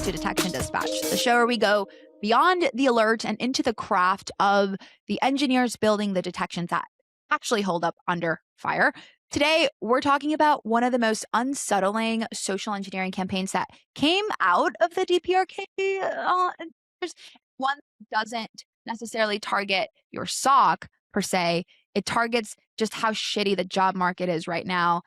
to Detection Dispatch, the show where we go beyond the alert and into the craft of the engineers building the detections that actually hold up under fire. Today, we're talking about one of the most unsettling social engineering campaigns that came out of the DPRK. There's one that doesn't necessarily target your SOC per se. It targets just how shitty the job market is right now.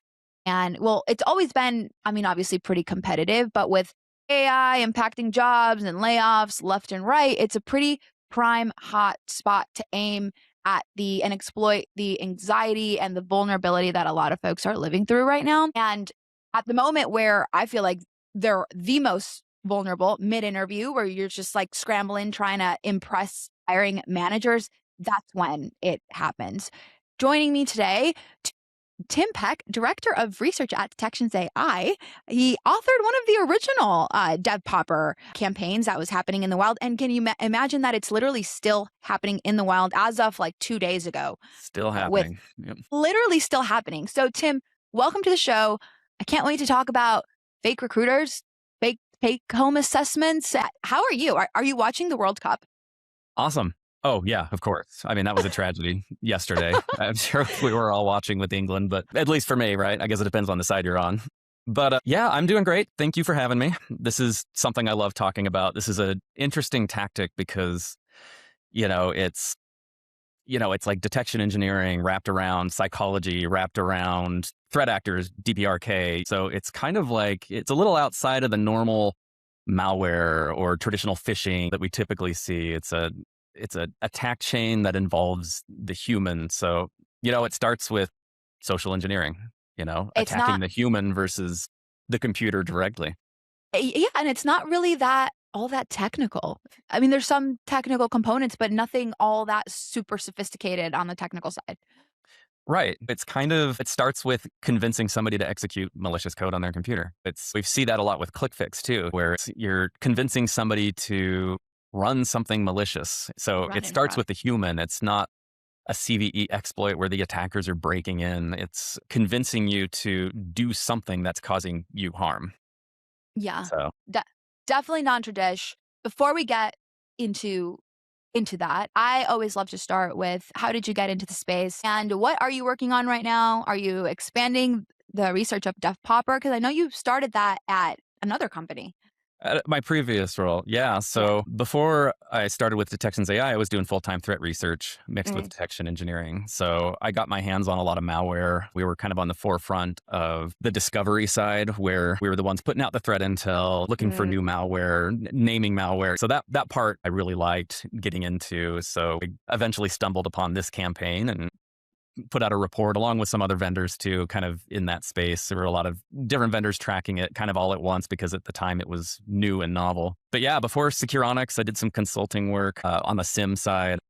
And well, it's always been, obviously pretty competitive, but with AI impacting jobs and layoffs left and right, it's a pretty prime hot spot to aim at and exploit the anxiety and the vulnerability that a lot of folks are living through right now. And at the moment where I feel like they're the most vulnerable, mid-interview, where you're just like scrambling, trying to impress hiring managers, that's when it happens. Joining me today, Tim Peck, Director of Research at Detections.ai. He authored one of the original Dev Popper campaigns that was happening in the wild. And can you imagine that it's literally still happening in the wild as of like 2 days ago? Still happening. Yep. Literally still happening. So Tim, welcome to the show. I can't wait to talk about fake recruiters, fake home assessments. How are you? Are you watching the World Cup? Awesome. Oh, yeah, of course. That was a tragedy yesterday. I'm sure we were all watching with England, but at least for me, right? I guess it depends on the side you're on. But yeah, I'm doing great. Thank you for having me. This is something I love talking about. This is an interesting tactic because, it's like detection engineering wrapped around psychology, wrapped around threat actors, DPRK. So it's kind of like, it's a little outside of the normal malware or traditional phishing that we typically see. It's an attack chain that involves the human. So, it starts with social engineering, attacking the human versus the computer directly. Yeah, and it's not really all that technical. There's some technical components, but nothing all that super sophisticated on the technical side. Right. It starts with convincing somebody to execute malicious code on their computer. We see that a lot with ClickFix too, where you're convincing somebody to run something malicious. So it starts with the human. It's not a CVE exploit where the attackers are breaking in. It's convincing you to do something that's causing you harm. Yeah. So definitely non-tradish. Before we get into that, I always love to start with, how did you get into the space and what are you working on right now? Are you expanding the research of Dev Popper? Because I know you started that at another company. My previous role, yeah. So before I started with Detections.ai, I was doing full-time threat research mixed with detection engineering. So I got my hands on a lot of malware. We were kind of on the forefront of the discovery side, where we were the ones putting out the threat intel, looking for new malware, naming malware. So that part I really liked getting into. So we eventually stumbled upon this campaign and put out a report along with some other vendors too, kind of in that space. There were a lot of different vendors tracking it kind of all at once because at the time it was new and novel. But yeah, before Securonics, I did some consulting work on the SIM side,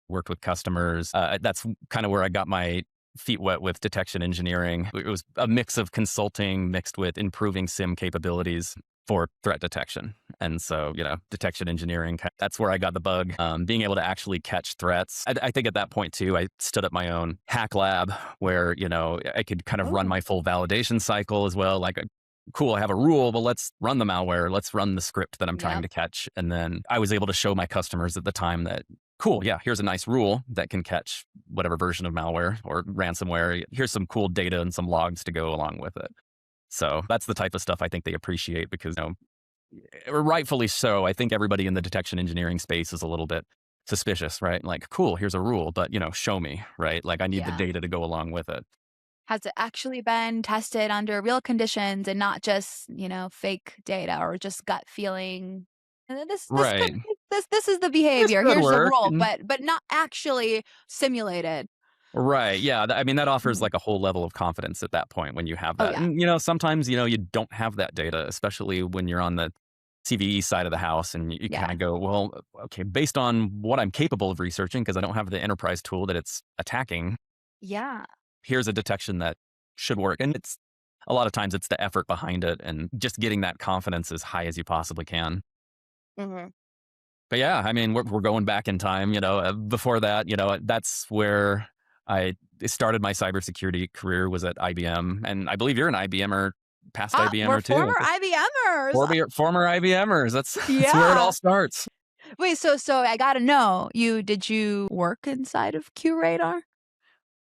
worked with customers. That's kind of where I got my feet wet with detection engineering. It was a mix of consulting mixed with improving SIM capabilities for threat detection. And so, detection engineering, that's where I got the bug, being able to actually catch threats. I think at that point too, I stood up my own hack lab where, I could kind of run my full validation cycle as well. Like, cool, I have a rule, but let's run the malware. Let's run the script that I'm trying to catch. And then I was able to show my customers at the time that, cool, yeah, here's a nice rule that can catch whatever version of malware or ransomware. Here's some cool data and some logs to go along with it. So that's the type of stuff I think they appreciate because, rightfully so. I think everybody in the detection engineering space is a little bit suspicious, right? Like, cool, here's a rule, but, show me, right? Like, I need the data to go along with it. Has it actually been tested under real conditions and not just, fake data or just gut feeling? This is the behavior. Here's the rule, but not actually simulated. Right. Yeah. That offers like a whole level of confidence at that point when you have that. And, sometimes, you don't have that data, especially when you're on the CVE side of the house and you kind of go, well, okay, based on what I'm capable of researching, because I don't have the enterprise tool that it's attacking. Yeah. Here's a detection that should work. And a lot of times it's the effort behind it and just getting that confidence as high as you possibly can. But yeah, we're going back in time, before that, that's where I started my cybersecurity career was at IBM. And I believe you're an IBMer past We're IBMer former too. IBMers. Former IBMers. That's where it Yeah. all starts. Wait, so I gotta know, did you work inside of QRadar?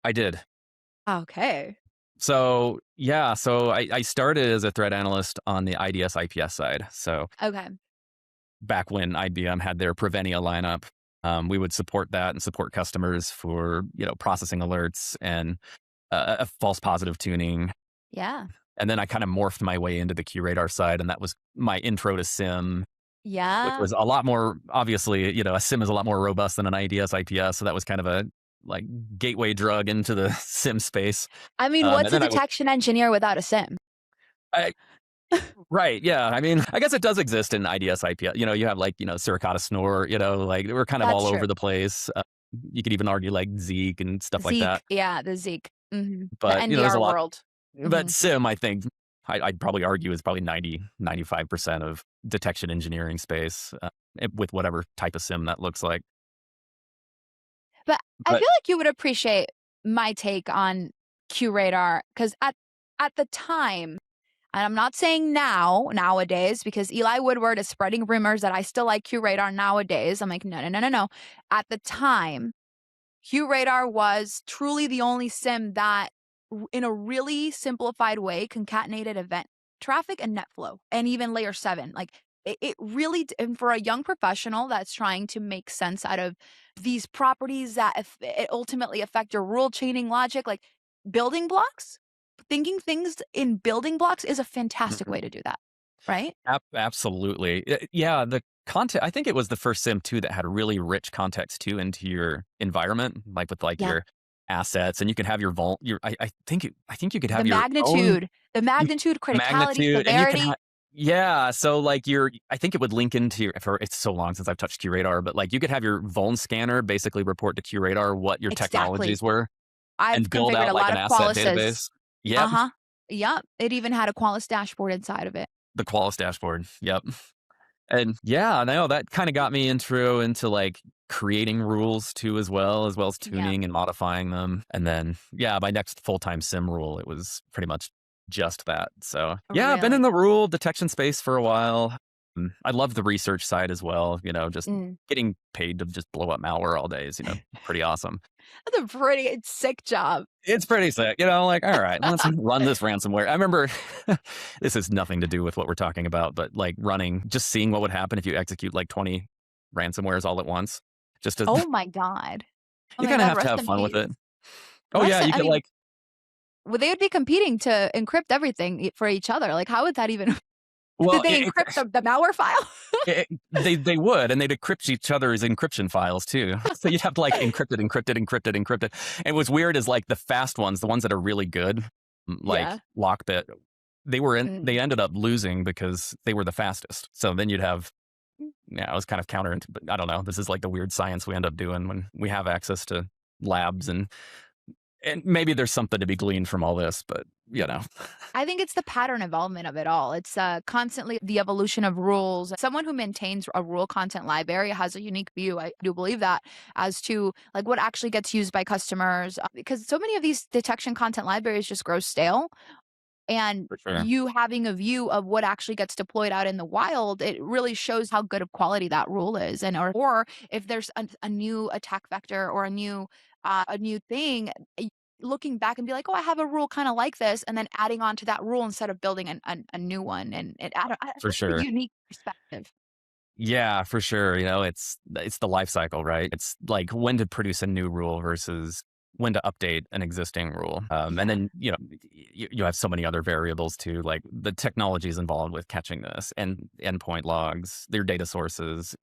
I did. Okay. So yeah, so I started as a threat analyst on the IDS IPS side. So Okay. back when IBM had their Preventia lineup, we would support that and support customers for processing alerts and a false positive tuning. Yeah. And then I kind of morphed my way into the QRadar side, and that was my intro to SIM, which Yeah. was a lot more obviously. A SIM is a lot more robust than an IDS IPS, so that was kind of a like gateway drug into the SIM space. I mean, And what's a then I would detection engineer without a SIM? I, right. Yeah. I mean, I guess it does exist in IDS IPS. You have Suricata Snore, like we're kind of That's all over true. the place. You could even argue like Zeek and stuff like that. Zeek. Yeah, the Zeek. The But, there's a NDR lot. world. But Mhm. SIM, I think, I'd probably argue is probably 95% of detection engineering space with whatever type of SIM that looks like. But I But feel like you would appreciate my take on QRadar because at the time, and I'm not saying nowadays, because Eli Woodward is spreading rumors that I still like QRadar nowadays. I'm like, no, no, no, no, no. At the time, QRadar was truly the only SIM that, in a really simplified way, concatenated event traffic and net flow, and even layer 7. Like it really, and for a young professional that's trying to make sense out of these properties that if it ultimately affect your rule chaining logic, like building blocks, thinking things in building blocks is a fantastic way to do that, right? absolutely. Yeah, the content, I think it was the first sim too that had really rich context too into your environment, like with Yeah. your assets, and you could have your I think you could The have your own magnitude, the you magnitude, criticality, magnitude, and you could have severity. yeah, so like your I think it would link into your for it's so long since I've touched QRadar, but like you could have your vuln scanner basically report to QRadar what your Exactly. technologies were I've and build configured out a like lot an of asset Qualises. database. Yep, Uh-huh. Yep. It even had a Qualis dashboard inside of it. the Qualys dashboard. Yep. And yeah, I know that kind of got me into like creating rules too, as well as Yeah. tuning and modifying them. And then, yeah, my next full time sim rule, it was pretty much just that. So, yeah, I've been in Really. the rule detection space for a while. I love the research side as well. Just Mm. getting paid to just blow up malware all day is, pretty awesome. That's a pretty sick job. It's pretty sick, like, all right, let's run this ransomware. I remember this has nothing to do with what we're talking about, but like just seeing what would happen if you execute like 20 ransomwares all at once. Just to, Oh my god. Oh you my kind of god, have to rest have in fun with peace. it. Oh, yeah, you I could mean, like, well, they would be competing to encrypt everything for each other. Like, how would that even did well, they encrypt the malware file? they would, and they'd encrypt each other's encryption files too. So you'd have to like encrypted. And what's weird is like the fast ones, the ones that are really good, like Yeah. Lockbit, Mm. they ended up losing because they were the fastest. So then you'd have yeah, it was kind of counter, but I don't know. This is like the weird science we end up doing when we have access to labs and maybe there's something to be gleaned from all this, but I think it's the pattern involvement of it all. It's constantly the evolution of rules. Someone who maintains a rule content library has a unique view. I do believe that as to like what actually gets used by customers, because so many of these detection content libraries just grow stale. And for sure, you having a view of what actually gets deployed out in the wild, it really shows how good of quality that rule is. And or if there's a new attack vector or a new thing, looking back and be like, oh, I have a rule kind of like this, and then adding on to that rule instead of building a new one, and it add for a sure. unique perspective. Yeah, for sure. It's the life cycle, right? It's like when to produce a new rule versus when to update an existing rule. And Yeah. then, you have so many other variables too, like the technologies involved with catching this and endpoint logs, their data sources,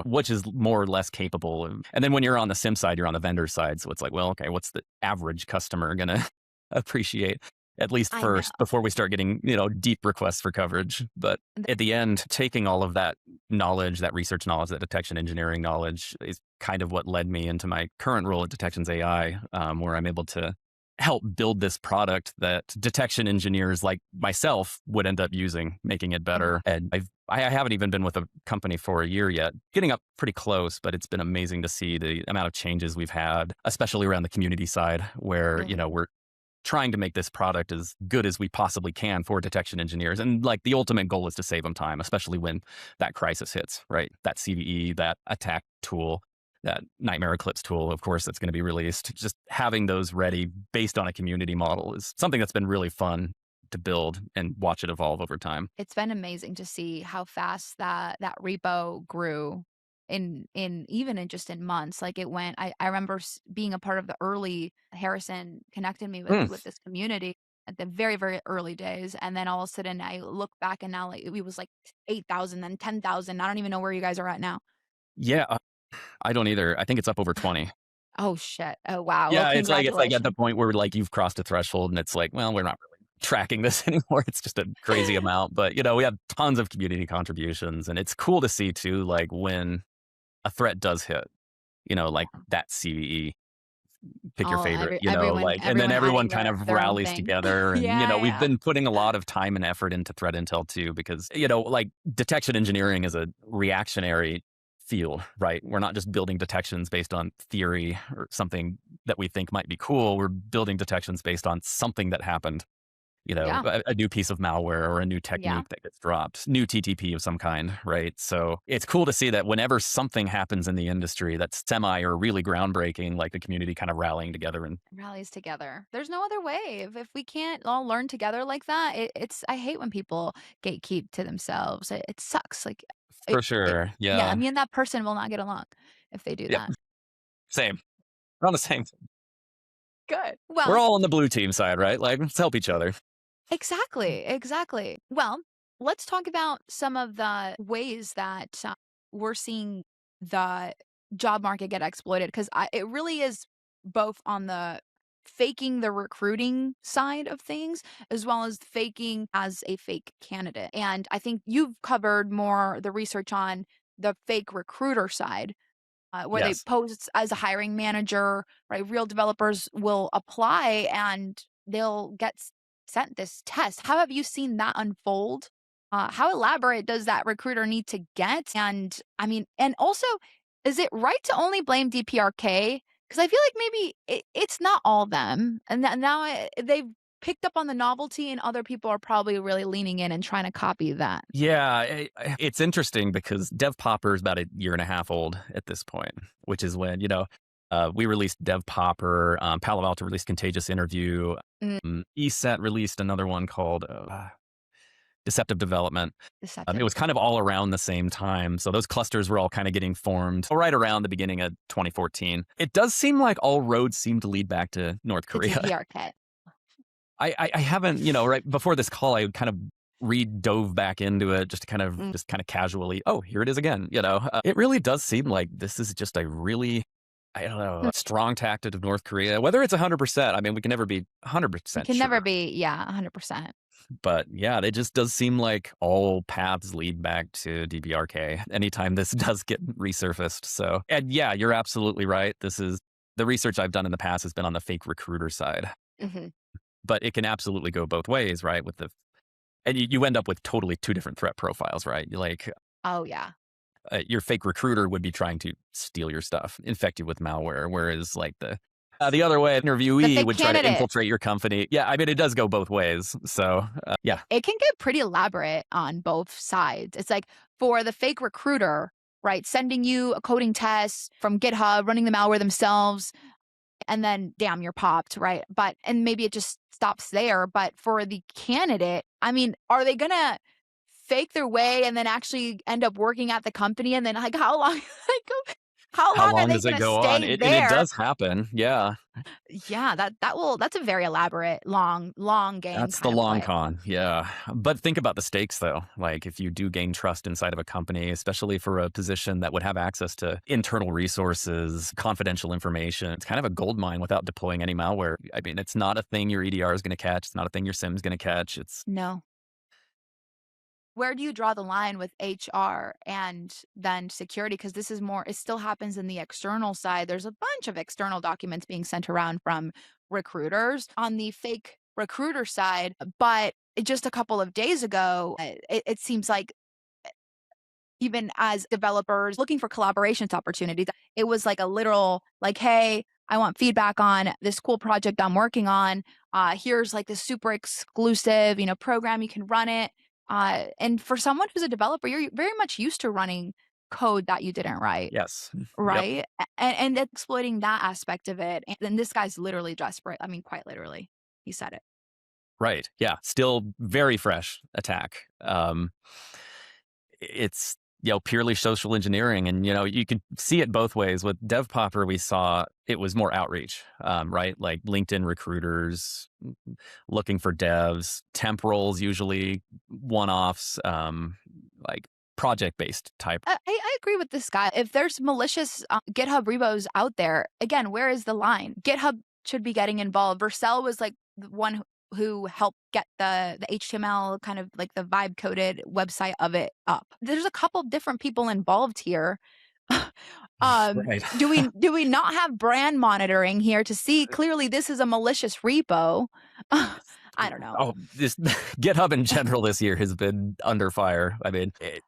which is more or less capable of. And then when you're on the SIM side, you're on the vendor side. So it's like, well, okay, what's the average customer going to appreciate? At least I know. first, before we start getting, deep requests for coverage. But at the end, taking all of that knowledge, that research knowledge, that detection engineering knowledge is kind of what led me into my current role at Detections.ai, where I'm able to help build this product that detection engineers like myself would end up using, making it better. And I haven't even been with a company for a year yet, getting up pretty close, but it's been amazing to see the amount of changes we've had, especially around the community side where, Really? we're trying to make this product as good as we possibly can for detection engineers. And like the ultimate goal is to save them time, especially when that crisis hits, right? That CVE, that attack tool, that Nightmare Eclipse tool, of course, that's going to be released. Just having those ready based on a community model is something that's been really fun to build and watch it evolve over time. It's been amazing to see how fast that repo grew in even in just in months. Like it went I remember being a part of the early Harrison connected me Mm, with this community at the very, very early days. And then all of a sudden I look back and now like it was like 8,000, then 10,000. I don't even know where you guys are at now. yeah, I don't either. I think it's up over 20. Oh shit. Oh wow. Well, Yeah, it's like at the congratulations. point where like you've crossed a threshold and it's like, well, we're not really tracking this anymore. It's just a crazy amount. But we have tons of community contributions and it's cool to see too, like when a threat does hit, like that CVE, pick your Oh, favorite, like, and then everyone everyone adding kind of their own rallies thing. together. And, Yeah, we've yeah. been putting a lot of time and effort into threat intel too, because, like detection engineering is a reactionary field, right? We're not just building detections based on theory or something that we think might be cool. We're building detections based on something that happened, Yeah. a new piece of malware or a new Yeah. technique that gets dropped, new TTP of some kind, right? So it's cool to see that whenever something happens in the industry that's semi or really groundbreaking, like the community kind of rallying together and Rallies together. There's no other way. If we can't all learn together like that, it's I hate when people gatekeep to themselves. It sucks. Like for it sure. yeah, Yeah. me and that person will not get along if they do Yep. that. Same. We're on the same. Good. We're Well, all on the blue team side, right? Like, let's help each other. exactly, exactly. Well, let's talk about some of the ways that we're seeing the job market get exploited because it really is both on the faking the recruiting side of things as well as faking as a fake candidate. And I think you've covered more the research on the fake recruiter side where they Yes. post as a hiring manager, right? Real developers will apply and they'll get sent this test. How have you seen that unfold? How elaborate does that recruiter need to get? And I mean, and also, is it right to only blame DPRK? Because I feel like maybe it's not all them. And now they've picked up on the novelty, and other people are probably really leaning in and trying to copy that. Yeah, it's interesting because Dev Popper is about a year and a half old at this point, which is when, we released Dev Popper, Palo Alto released Contagious Interview, Mm, ESET released another one called Deceptive Development. It deceptive. was kind of all around the same time. So those clusters were all kind of getting formed right around the beginning of 2014. It does seem like all roads seem to lead back to North To Korea. DPRK. I haven't, right before this call, I kind of dove back into it just to just kind of casually, oh, here it is again. It really does seem like this is just a really, I don't know, a strong tactic of North Korea, whether it's 100%. I mean, we can never be It 100% can never sure. be, yeah, 100%. But yeah, it just does seem like all paths lead back to DBRK anytime this does get resurfaced. So, and yeah, you're absolutely right. This is the research I've done in the past has been on the fake recruiter side, Mhm. but it can absolutely go both ways, right? And you end up with totally two different threat profiles, right? Like Oh, yeah. your fake recruiter would be trying to steal your stuff, infect you with malware, whereas like the other way, The interviewee fake would try to candidate. infiltrate your company. Yeah, I mean, it does go both ways. So yeah, It can get pretty elaborate on both sides. It's like for the fake recruiter, right, sending you a coding test from GitHub, running the malware themselves, and then damn, you're popped, right? But and maybe it just stops there. But for the candidate, I mean, are they gonna fake their way and then actually end up working at the company? And then like how long like how how long are long they does it gonna go on? stay And it there? does happen. Yeah. Yeah, that's a very elaborate, long game That's the kind of long play. con. Yeah. But think about the stakes though. Like if you do gain trust inside of a company, especially for a position that would have access to internal resources, confidential information, it's kind of a gold mine without deploying any malware. I mean, it's not a thing your EDR is going to catch. It's not a thing your SIM is going to catch. It's No. Where do you draw the line with HR and then security? Because this is more, it still happens in the external side. There's a bunch of external documents being sent around from recruiters on the fake recruiter side. But just a couple of days ago, it seems like even as developers looking for collaborations opportunities. It was like a literal, like, hey, I want feedback on this cool project I'm working on. Here's like this super exclusive, program. You can run it. And for someone who's a developer, you're very much used to running code that you didn't write, Yes. Yep. right? And exploiting that aspect of it. And then this guy's literally desperate. I mean, quite literally, he said it. Right. Yeah. Still very fresh attack. It's purely social engineering, and you can see it both ways. With DevPopper, we saw it was more outreach, right? Like LinkedIn recruiters looking for devs, temporals, usually one-offs, like project-based type. I agree with this guy. If there's malicious GitHub repos out there, again, where is the line? GitHub should be getting involved. Vercel was like the one who helped get the HTML kind of like the vibe coded website of it up. There's a couple different people involved here. Right. Do we not have brand monitoring here to see clearly this is a malicious repo? I don't know. Oh, this GitHub in general this year has been under fire. I mean, It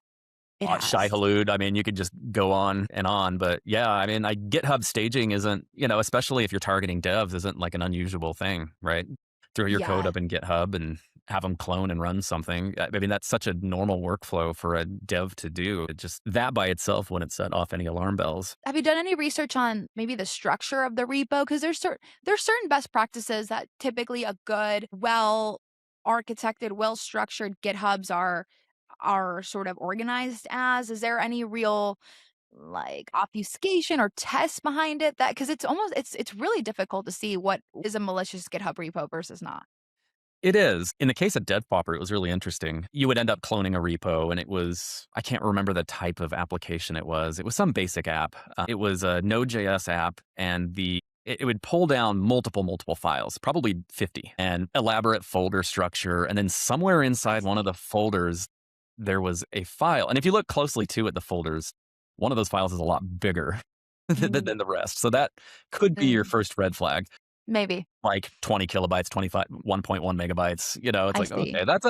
Shai has. Halud. I mean, you could just go on and on, but yeah, I mean, GitHub staging isn't, especially if you're targeting devs, isn't like an unusual thing, right? Throw your code Yeah. up in GitHub and have them clone and run something. I mean, that's such a normal workflow for a dev to do. It just that by itself wouldn't set off any alarm bells. Have you done any research on maybe the structure of the repo? Because there's certain best practices that typically a good, well architected, well structured GitHubs are sort of organized as. Is there any real like obfuscation or test behind it? That because it's really difficult to see what is a malicious GitHub repo versus not. It is. In the case of DevPopper, it was really interesting. You would end up cloning a repo, and I can't remember the type of application it was. It was some basic app. It was a Node.js app, and it would pull down multiple files, probably 50, and elaborate folder structure. And then somewhere I inside one of the see. folders, there was a file. And if you look closely too at the folders, one of those files is a lot bigger Mm, than the rest. So that could be your mm, first red flag, maybe. like 20 kilobytes, 25, 1.1 megabytes. It's I like, see. okay, that's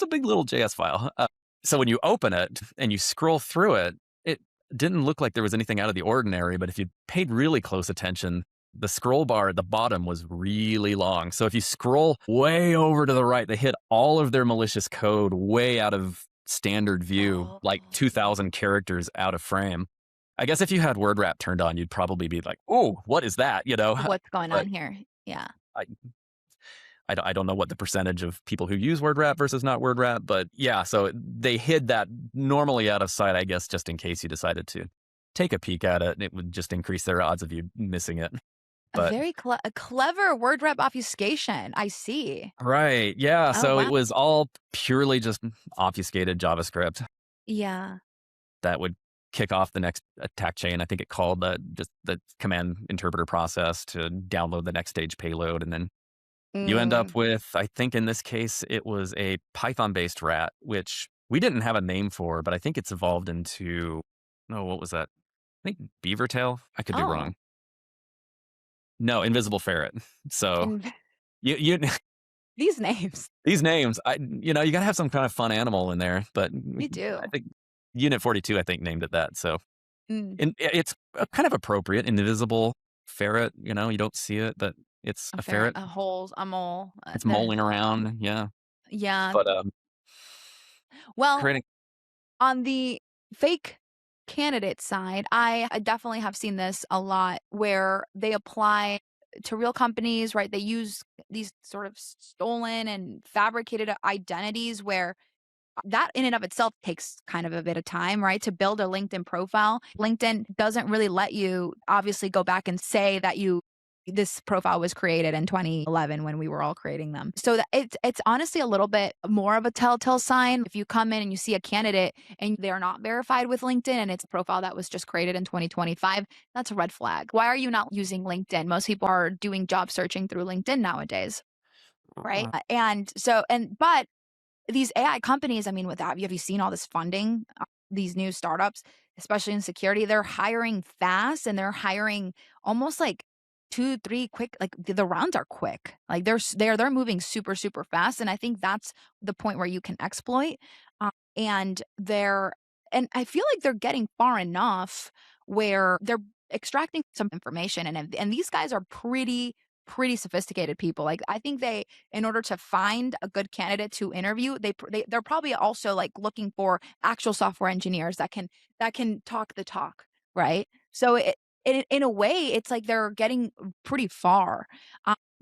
a big little JS file. So when you open it and you scroll through it, it didn't look like there was anything out of the ordinary. But if you paid really close attention, the scroll bar at the bottom was really long. So if you scroll way over to the right, they hid all of their malicious code way out of standard view, Oh, like 2,000 characters out of frame. I guess if you had word wrap turned on, you'd probably be like, "Oh, what is that?" what's going But on here? Yeah. I I don't know what the percentage of people who use word wrap versus not word wrap, but yeah, so they hid that normally out of sight, I guess, just in case you decided to take a peek at it, and it would just increase their odds of you missing it. But A clever word wrap obfuscation. I see. right, yeah, Oh, so wow. it was all purely just obfuscated JavaScript Yeah. that would kick off the next attack chain. I think it called just the command interpreter process to download the next stage payload, and then you end up Mm. with, I think in this case, it was a Python-based rat, which we didn't have a name for, but I think it's evolved into, no, what was that? I think beaver tail. I could be Oh, wrong. No, invisible ferret. So and you these names. these names, you gotta have some kind of fun animal in there. But We I do. think Unit 42, I think, named it that. So Mm. and it's kind of appropriate. Invisible ferret. You don't see it, but it's A a ferret, ferret. a hole, a mole. It's mulling around. Yeah, Yeah. but Well, creating. on the fake candidate side, I definitely have seen this a lot where they apply to real companies, right? They use these sort of stolen and fabricated identities where that in and of itself takes kind of a bit of time, right? To build a LinkedIn profile. LinkedIn doesn't really let you obviously go back and say that this profile was created in 2011 when we were all creating them. So that it's honestly a little bit more of a telltale sign if you come in and you see a candidate and they're not verified with LinkedIn and it's a profile that was just created in 2025, that's a red flag. Why are you not using LinkedIn? Most people are doing job searching through LinkedIn nowadays, right? But these AI companies, I mean, have you seen all this funding? These new startups, especially in security, they're hiring fast and they're hiring almost like 2, 3 quick, like the rounds are quick. Like they're moving super, super fast. And I think that's the point where you can exploit. And they're And I feel like they're getting far enough where they're extracting some information, and these guys are pretty sophisticated people. Like, I think they, in order to find a good candidate to interview, they're probably also like looking for actual software engineers that can talk the talk, right? So in a way, it's like they're getting pretty far.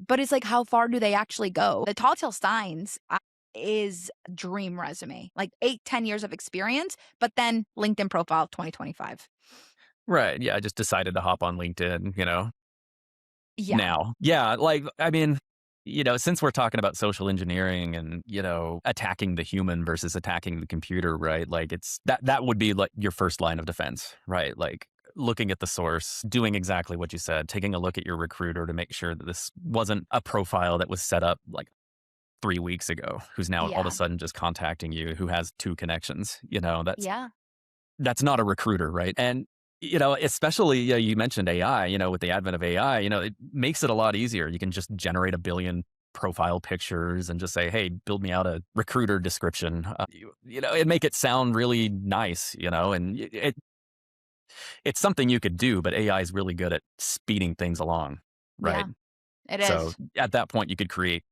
But it's like, how far do they actually go? The tall tale signs is dream resume, like 8, 10 years of experience, but then LinkedIn profile 2025. Right. Yeah. I just decided to hop on LinkedIn, Yeah, now. Yeah. Like, I mean, since we're talking about social engineering and, attacking the human versus attacking the computer, right? Like that would be like your first line of defense, right? Like looking at the source, doing exactly what you said, taking a look at your recruiter to make sure that this wasn't a profile that was set up like 3 weeks ago, who's now all of a yeah, sudden just contacting you, who has two connections. yeah, That's not a recruiter, right? And especially you mentioned AI. With the advent of AI, it makes it a lot easier. You can just generate a billion profile pictures and just say, "Hey, build me out a recruiter description." And make it sound really nice. And it's something you could do, but AI is really good at speeding things along, right? yeah. It So is. at that point, you could create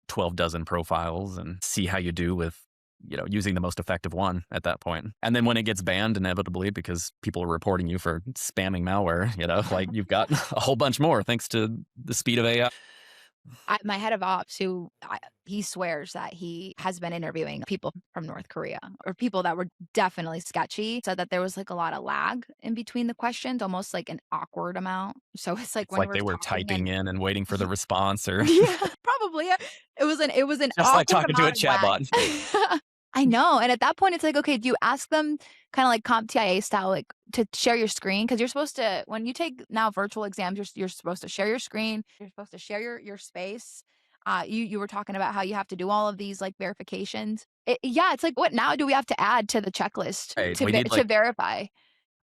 12 dozen profiles and see how you do with, using the most effective one at that point. And then when it gets banned, inevitably, because people are reporting you for spamming malware, like you've got a whole bunch more thanks to the speed of AI. My head of ops, he swears that he has been interviewing people from North Korea or people that were definitely sketchy, said that there was like a lot of lag in between the questions, almost like an awkward amount. So it's like It's when like we're they were talking and typing in and waiting for the Ye response or yeah, probably, yeah. It was an just like awkward talking to a amount of lag. chatbot. I know, and at that point, it's like, okay, do you ask them kinda like CompTIA style, like, to share your screen? Because 'Cause you're supposed to, when you take now virtual exams, you're supposed to share your screen, you're supposed to share your space. You were talking about how you have to do all of these, like, verifications. Yeah, it's like, what now do we have to add to the checklist Right. We need to like verify?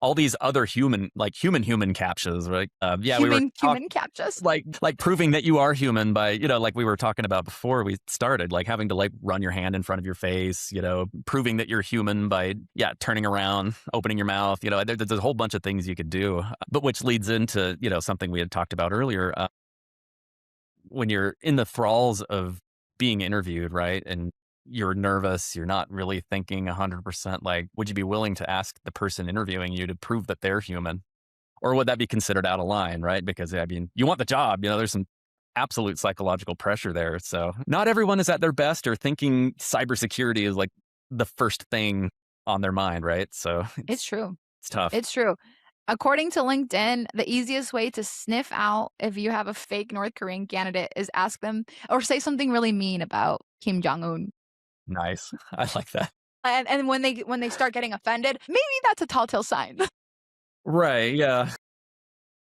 all these other human captchas, right? Yeah, we were Human CAPTCHAs? like proving that you are human by, like we were talking about before we started, like having to like run your hand in front of your face, proving that you're human by, yeah, turning around, opening your mouth, there's a whole bunch of things you could do, but which leads into, something we had talked about earlier. When you're in the thralls of being interviewed, right? And you're nervous, you're not really thinking 100%, like, would you be willing to ask the person interviewing you to prove that they're human? Or would that be considered out of line, right? Because I mean, you want the job, there's some absolute psychological pressure there. So not everyone is at their best or thinking cybersecurity is like the first thing on their mind, right? So It's true. it's tough. It's true. According to LinkedIn, the easiest way to sniff out if you have a fake North Korean candidate is ask them or say something really mean about Kim Jong Un. Nice. I like that. And when they start getting offended, maybe that's a telltale sign. Right. Yeah.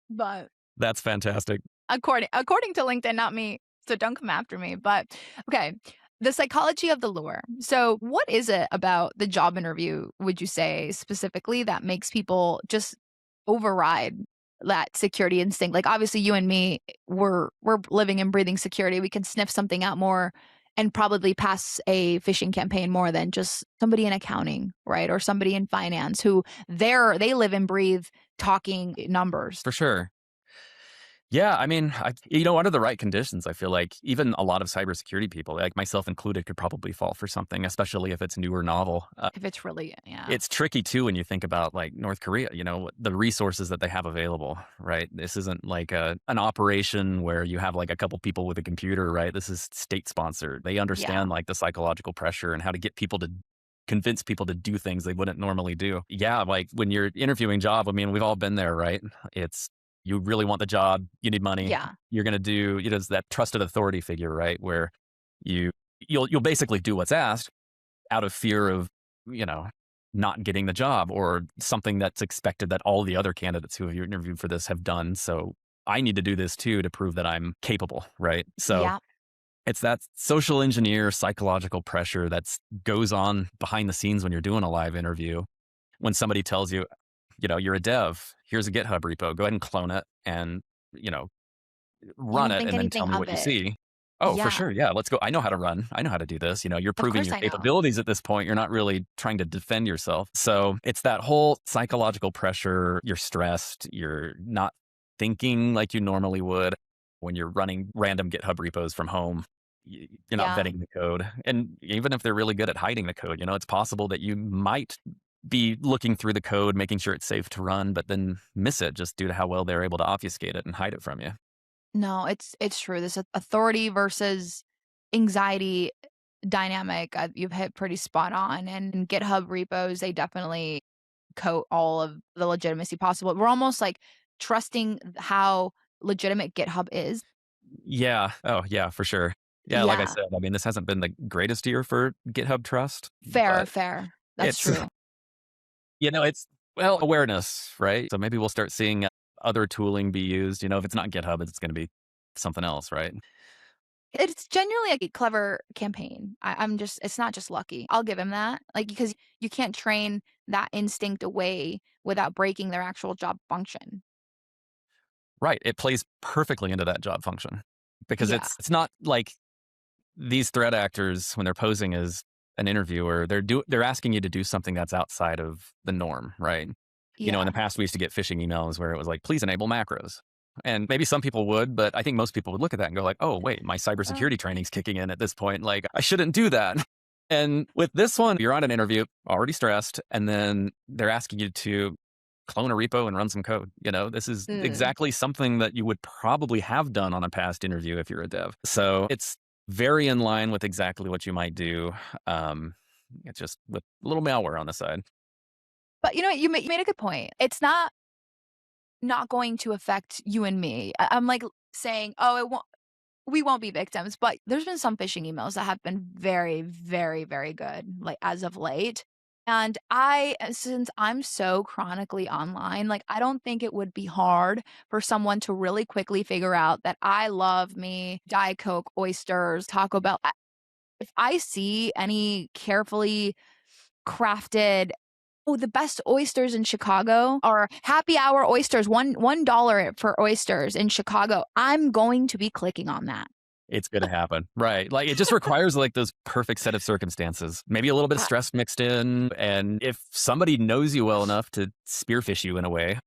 But That's fantastic. according to LinkedIn, not me, so don't come after me. But okay, the psychology of the lure. So, what is it about the job interview, would you say specifically, that makes people just override that security instinct? Like, obviously, you and me, we're living and breathing security. We can sniff something out more and probably pass a phishing campaign more than just somebody in accounting, right? Or somebody in finance who they live and breathe talking numbers. For sure. Yeah, I mean, under the right conditions, I feel like even a lot of cybersecurity people, like myself included, could probably fall for something, especially if it's new or novel. If it's really, yeah. It's tricky too when you think about like North Korea, the resources that they have available, right? This isn't like an operation where you have like a couple people with a computer, right? This is state sponsored. They Yeah. understand like the psychological pressure and how to get people to convince people to do things they wouldn't normally do. Yeah, like when you're interviewing job, I mean, we've all been there, right? It's you really want the job, you need money, Yeah. you're going to do, it's that trusted authority figure, right? Where you you'll basically do what's asked out of fear of, you know, not getting the job or something that's expected that all the other candidates who have interviewed for this have done. So I need to do this too to prove that I'm capable, right? So Yeah. it's that social engineer psychological pressure that goes on behind the scenes when you're doing a live interview. When somebody tells you, you're a dev, here's a GitHub repo, go ahead and clone it and, you know, You run don't it think and then tell anything me of what you it. see. Oh, for Yeah, sure. Yeah, let's go. I know how to run. I know how to do this. You're of proving course your I know. capabilities at this point. You're not really trying to defend yourself. So it's that whole psychological pressure. You're stressed. You're not thinking like you normally would when you're running random GitHub repos from home. You're not Yeah. vetting the code. And even if they're really good at hiding the code, it's possible that you might be looking through the code, making sure it's safe to run, but then miss it just due to how well they're able to obfuscate it and hide it from you. No, it's true. This authority versus anxiety dynamic, you've hit pretty spot on. And GitHub repos, they definitely coat all of the legitimacy possible. We're almost like trusting how legitimate GitHub is. Yeah. Oh, yeah, for sure. Yeah, like I Yeah, said, I mean, this hasn't been the greatest year for GitHub trust, fair, but fair. That's it's, true. it's, well, awareness, right? So maybe we'll start seeing other tooling be used. If it's not GitHub, it's going to be something else, right? It's genuinely like a clever campaign. I'm just it's not just lucky. I'll give him that. Like because you can't train that instinct away without breaking their actual job function. Right. It plays perfectly into that job function because Yeah. it's not like these threat actors when they're posing as an interviewer, they're asking you to do something that's outside of the norm, right? In the Yeah. past we used to get phishing emails where it was like, please enable macros. And maybe some people would, but I think most people would look at that and go like, oh, wait, my Oh. cybersecurity training's kicking in at this point. Like, I shouldn't do that. And with this one, you're on an interview, already stressed, and then they're asking you to clone a repo and run some code. This is Mm. exactly something that you would probably have done on a past interview if you're a dev. So it's very in line with exactly what you might do. Um, it's just with a little malware on the side. But you know what? You made a good point. It's not going to affect you and me. I'm like saying, "Oh, it won't we won't be victims," but there's been some phishing emails that have been very, very, very good, like, as of late, and since I'm so chronically online, like, I don't think it would be hard for someone to really quickly figure out that I love me Diet Coke, oysters, Taco Bell. If I see any carefully crafted, "Oh, the best oysters in Chicago," or "happy hour oysters, $1 for oysters in Chicago," I'm going to be clicking on that. It's gonna happen. Right. Like, it just requires, like, those perfect set of circumstances. Maybe a little bit of Uh, stress mixed in, and if somebody knows you well enough to spearfish you in a way.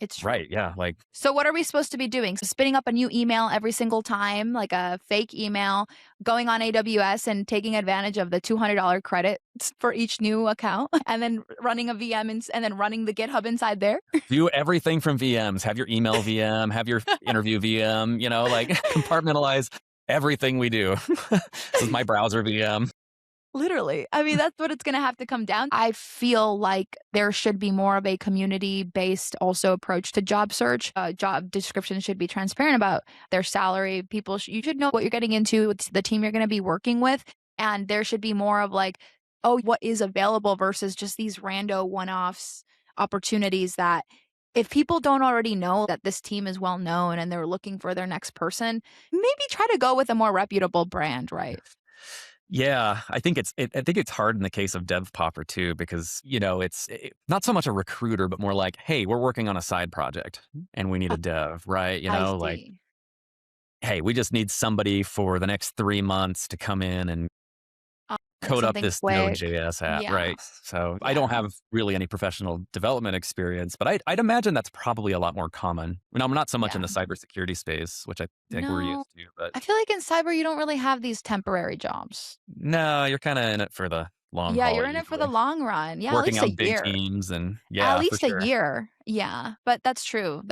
it's true. Right, yeah, like, So what are we supposed to be doing? So spinning up a new email every single time, like a fake email, going on AWS and taking advantage of the $200 credits for each new account, and then running a VM and then running the GitHub inside there? do everything from VMs. Have your email VM, have your interview VM, like, compartmentalize everything we do. This is my browser VM. Literally. I mean, that's what it's gonna have to come down. I feel like there should be more of a community-based also approach to job search. Job descriptions should be transparent about their salary. You should know what you're getting into, it's the team you're gonna be working with, and there should be more of like, oh, what is available versus just these rando one-offs opportunities that if people don't already know that this team is well known and they're looking for their next person, maybe try to go with a more reputable brand, right? Yeah, I think it's hard in the case of DevPopper too, because it's not so much a recruiter, but more like, hey, we're working on a side project and we need Oh, a dev, right? I Like, see. hey, we just need somebody for the next 3 months to come in and Like code up something this quick. Node.js app, Yeah, right? So I don't yeah, have really any professional development experience, but I'd imagine that's probably a lot more common. I'm not so much in yeah. the cybersecurity space, which I think we're No, used to, but I feel like in cyber, you don't really have these temporary jobs. no, you're kind of in it for the long Yeah, haul you're in it for the usually. long run. Yeah, at Working least a on big year. teams and At yeah, for least a sure. year. Yeah, but that's true.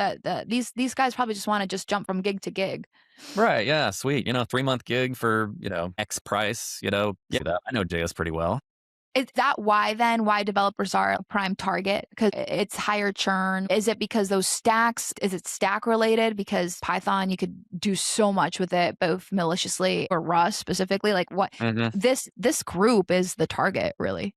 These guys probably just wanna just jump from gig to gig. Right, yeah, sweet. 3-month gig for, X price, yeah, that I know JS pretty well. Is that why then why developers are a prime target? 'Cause it's higher churn? Is it because those stacks is it stack related? Because Python, you could do so much with it, both maliciously or Rust specifically, like, what Mhm. this group is the target, really.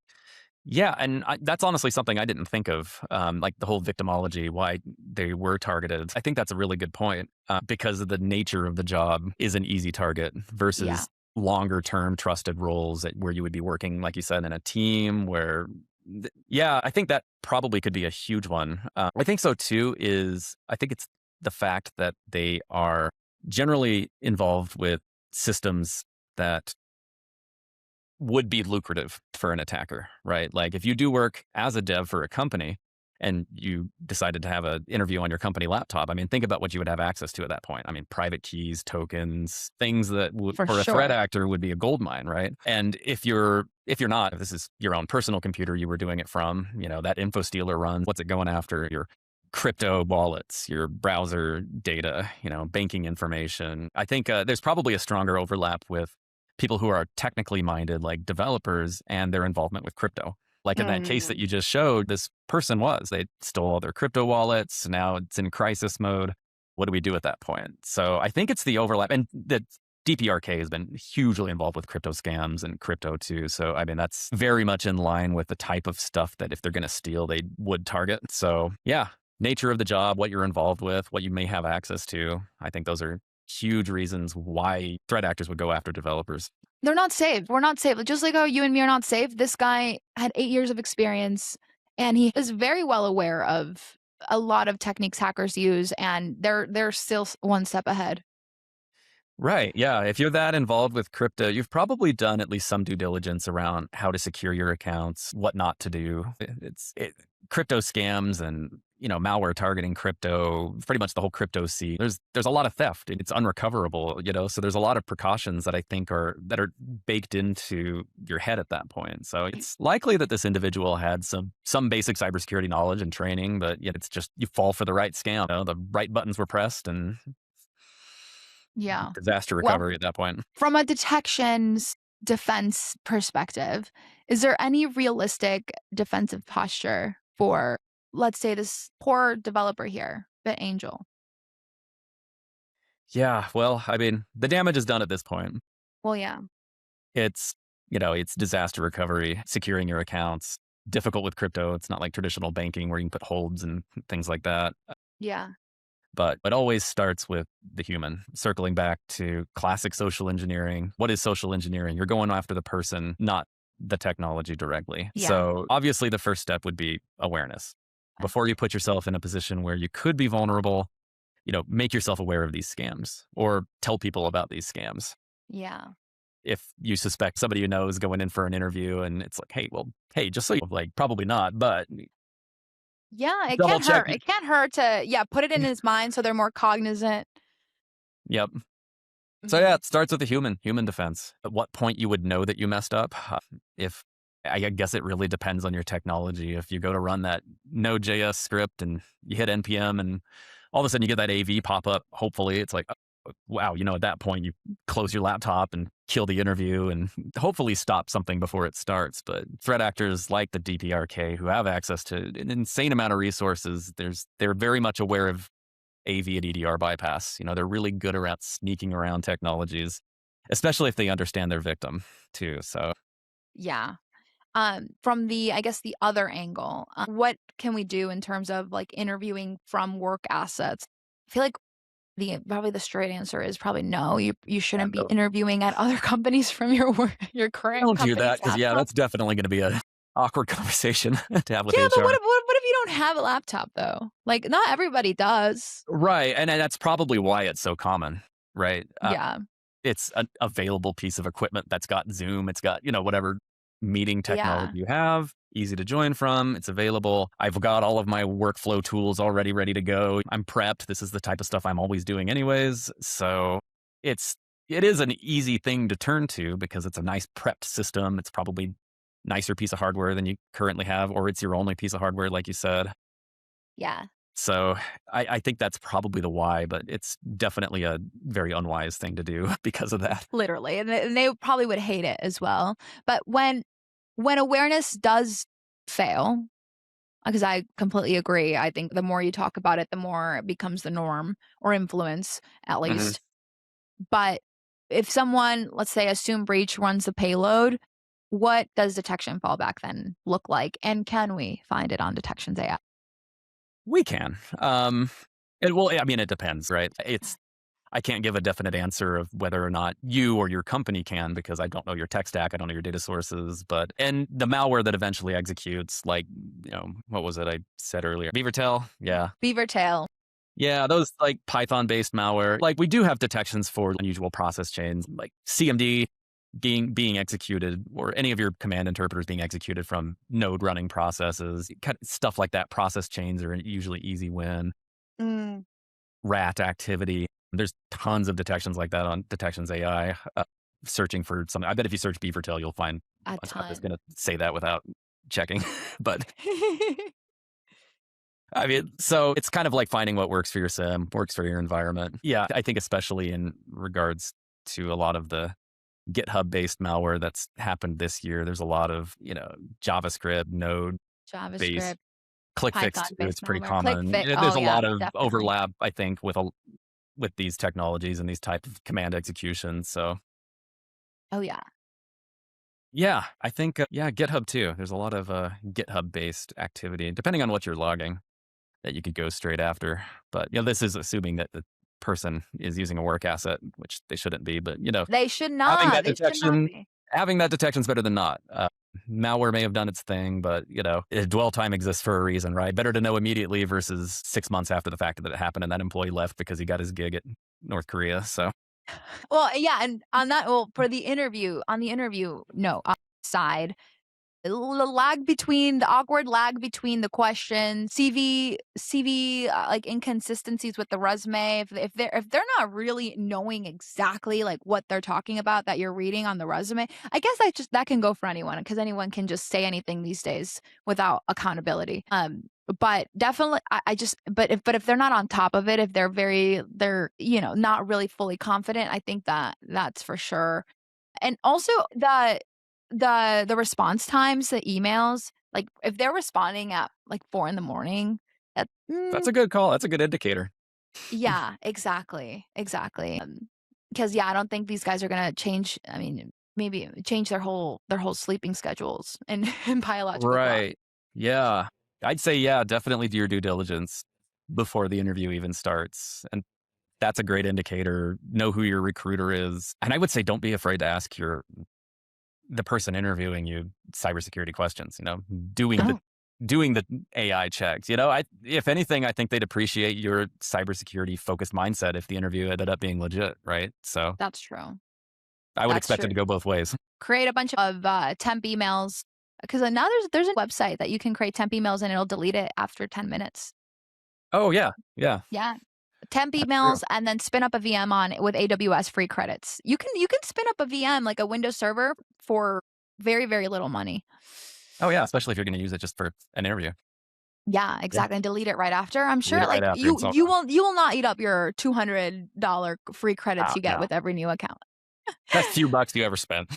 Yeah, and that's honestly something I didn't think of, like the whole victimology, why they were targeted. I think that's a really good point, because of the nature of the job is an easy target Yeah. versus longer term trusted roles where you would be working, like you said, in a team where, yeah, I think that probably could be a huge one. I think so too. I think it's the fact that they are generally involved with systems that would be lucrative for an attacker, right? Like if you do work as a dev for a company and you decided to have an interview on your company laptop, I mean, think about what you would have access to at that point. I mean, private keys, tokens, things that For for a threat sure. actor would be a gold mine, right? And if you're not, if this is your own personal computer you were doing it from, that info stealer runs, what's it going after? Your crypto wallets, your browser data, banking information. I think there's probably a stronger overlap with people who are technically minded, like developers, and their involvement with crypto. Like in that case that Mm. you just showed, this person they stole all their crypto wallets. Now it's in crisis mode. What do we do at that point? So I think it's the overlap. And the DPRK has been hugely involved with crypto scams and crypto too. So, I mean, that's very much in line with the type of stuff that if they're going to steal, they would target. So, yeah, nature of the job, what you're involved with, what you may have access to. I think those are huge reasons why threat actors would go after developers. They're not safe. We're not safe. Just like how you and me are not safe, this guy had 8 years of experience, and he is very well aware of a lot of techniques hackers use, and they're still one step ahead. Right. Yeah. If you're that involved with crypto, you've probably done at least some due diligence around how to secure your accounts, what not to do. Crypto scams and malware targeting crypto, pretty much the whole crypto sea. There's a lot of theft. It's unrecoverable. So there's a lot of precautions that I think are baked into your head at that point. So it's likely that this individual had some basic cybersecurity knowledge and training, but yet it's just you fall for the right scam. The right buttons were pressed and Yeah. disaster Well, recovery at that point. from a detections defense perspective, is there any realistic defensive posture for, let's say, this poor developer here, the Angel? Yeah, well, I mean, the damage is done at this point. Well, yeah. It's, it's disaster recovery, securing your accounts, difficult with crypto. It's not like traditional banking where you can put holds and things like that. Yeah. But it always starts with the human. Circling back to classic social engineering. What is social engineering? You're going after the person, not the technology directly. Yeah. So obviously the first step would be awareness. Before you put yourself in a position where you could be vulnerable, make yourself aware of these scams or tell people about these scams. Yeah. If you suspect somebody you know is going in for an interview and it's like, hey, well, hey, just so you like, probably not, but Yeah, it double can't check. hurt. It can't hurt to, yeah, put it in his mind so they're more cognizant. Yep. So yeah, Mhm. it starts with the human defense. At what point you would know that you messed up? If I guess it really depends on your technology. If you go to run that Node.js script and you hit npm and all of a sudden you get that AV pop up, hopefully it's like, wow, at that point you close your laptop and kill the interview and hopefully stop something before it starts. But threat actors like the DPRK who have access to an insane amount of resources, they're very much aware of AV and EDR bypass. They're really good around sneaking around technologies, especially if they understand their victim too. So Yeah. From the, I guess, the other angle, what can we do in terms of like interviewing from work assets? I feel like probably the straight answer is probably no. You yeah, shouldn't be interviewing at other companies from your work, your current don't do company's that because yeah, laptop. that's definitely going to be a awkward conversation to have with Yeah, but HR. what if you don't have a laptop though? Like not everybody does. Right, and that's probably why it's so common, right? Yeah. It's an available piece of equipment that's got Zoom, it's got, whatever meeting Yeah. technology you have, easy to join from, it's available. I've got all of my workflow tools already ready to go. I'm prepped. This is the type of stuff I'm always doing anyways. So it's it is an easy thing to turn to because it's a nice prepped system. It's probably nicer piece of hardware than you currently have, or it's your only piece of hardware, like you said. Yeah. So I think that's probably the why, but it's definitely a very unwise thing to do because of that. Literally. And they probably would hate it as well. But when awareness does fail, because I completely agree. I think the more you talk about it, the more it becomes the norm or influence, at Mhm. least. But if someone, let's say, assume breach runs the payload, what does detection fallback then look like? And can we find it on Detections AI? We can. I mean, it depends, right? I can't give a definite answer of whether or not you or your company can because I don't know your tech stack, I don't know your data sources. And the malware that eventually executes, like, what was it I said earlier? Beavertail, yeah, Beaver tail. Yeah, those like Python-based malware. Like we do have detections for unusual process chains, like CMD being executed, or any of your command interpreters being executed from node running processes. Kind of stuff like that. Process chains are usually easy win. Mm, Rat activity. There's tons of detections like that on Detections.ai. Searching for something. I bet if you search beaver tail, you'll find a a bunch. I'm just ton. gonna say that without checking, but I mean, so it's kind of like finding what works for your sim, works for your environment. Yeah, I think especially in regards to a lot of the GitHub based malware that's happened this year, there's a lot of, JavaScript, Node based, JavaScript, ClickFix too. It's Python-based pretty malware, common. ClickFit. There's Oh a yeah, lot of definitely. overlap, I think, with these technologies and these type of command executions. So Oh yeah. yeah, I think yeah, GitHub too. There's a lot of GitHub based activity, depending on what you're logging, that you could go straight after. But this is assuming that the person is using a work asset, which they shouldn't be. But They should having not. that They should not detection, be. having that detection is better than not. Malware may have done its thing, but dwell time exists for a reason, right? Better to know immediately versus 6 months after the fact that it happened and that employee left because he got his gig at North Korea. So Well, yeah, and on that, well, for the interview, on the interview, no, side, the awkward lag between the question, CV, like inconsistencies with the resume. If they're not really knowing exactly like what they're talking about that you're reading on the resume, I guess that can go for anyone because anyone can just say anything these days without accountability. But definitely, I just but if they're not on top of it, if they're not really fully confident, I think that's for sure. And also the response times, the emails, like, if they're responding at, like, 4 in the morning, that that's a good call. That's a good indicator. yeah, exactly, 'cause, yeah, I don't think these guys are gonna maybe change their whole sleeping schedules and and biological clock. Right. Yeah. I'd say, yeah, definitely do your due diligence before the interview even starts. And that's a great indicator. Know who your recruiter is. And I would say don't be afraid to ask the person interviewing you cybersecurity questions, doing the Oh, doing the AI checks. If anything, I think they'd appreciate your cybersecurity focused mindset if the interview ended up being legit, right? So that's true. I would That's expect it true. to go both ways. Create a bunch of, temp emails, 'cause, now there's a website that you can create temp emails and it'll delete it after 10 minutes. Oh yeah. Yeah. Yeah. Temp That's true. emails and then spin up a VM on with AWS free credits. You can spin up a VM, like a Windows server, for very, very little money. Oh yeah, especially if you're gonna use it just for an interview. Yeah, Yeah. exactly, and delete it right after. I'm Delete sure, it right like, after. you It's all you gone. will not eat up your $200 free credits Oh, you get no. with every new account. Best few bucks you ever spent.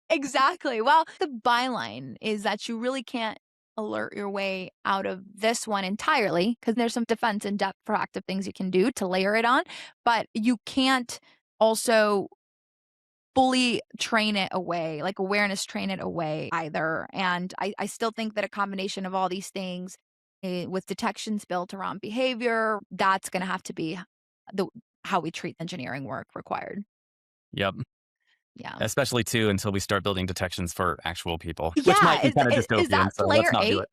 Exactly. Well, the byline is that you really can't alert your way out of this one entirely because there's some defense and depth proactive things you can do to layer it on, but you can't also fully train it away, like awareness train it away either. And I still think that a combination of all these things, with detections built around behavior, that's going to have to be the how we treat engineering work required. Yep. Yeah. Especially too until we start building detections for actual people, which might Yeah. be kind of Is dystopian. that So let's layer not do eight?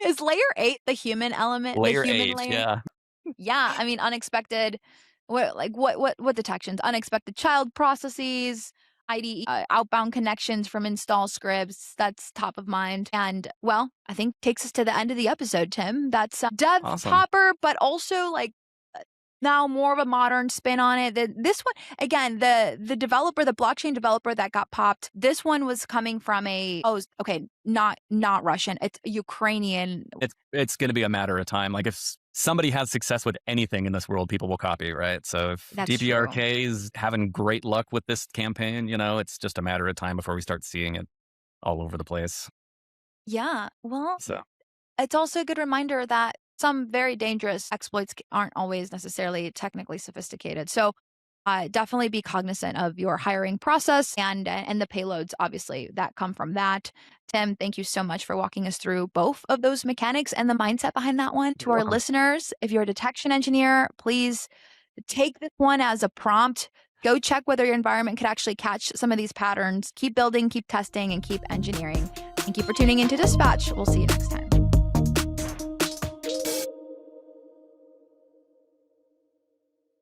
it. Is layer 8 the human element, the Layer human eight. layer? Yeah. Yeah, I mean, unexpected what detections? Unexpected child processes, IDE, outbound connections from install scripts, that's top of mind, and, well, I think takes us to the end of the episode, Tim. That's, dev Awesome. popper, but also, like, now more of a modern spin on it. This one again, the blockchain developer that got popped, this one was coming from okay, not Russian, it's Ukrainian. It's going to be a matter of time. Like if somebody has success with anything in this world, people will copy, right? So if That's true. DPRK is having great luck with this campaign, it's just a matter of time before we start seeing it all over the place. Yeah, well, So it's also a good reminder that some very dangerous exploits aren't always necessarily technically sophisticated. So, definitely be cognizant of your hiring process and the payloads, obviously, that come from that. Tim, thank you so much for walking us through both of those mechanics and the mindset behind that one. To you're our welcome. listeners, if you're a detection engineer, please take this one as a prompt. Go check whether your environment could actually catch some of these patterns. Keep building, keep testing, and keep engineering. Thank you for tuning into Dispatch. We'll see you next time.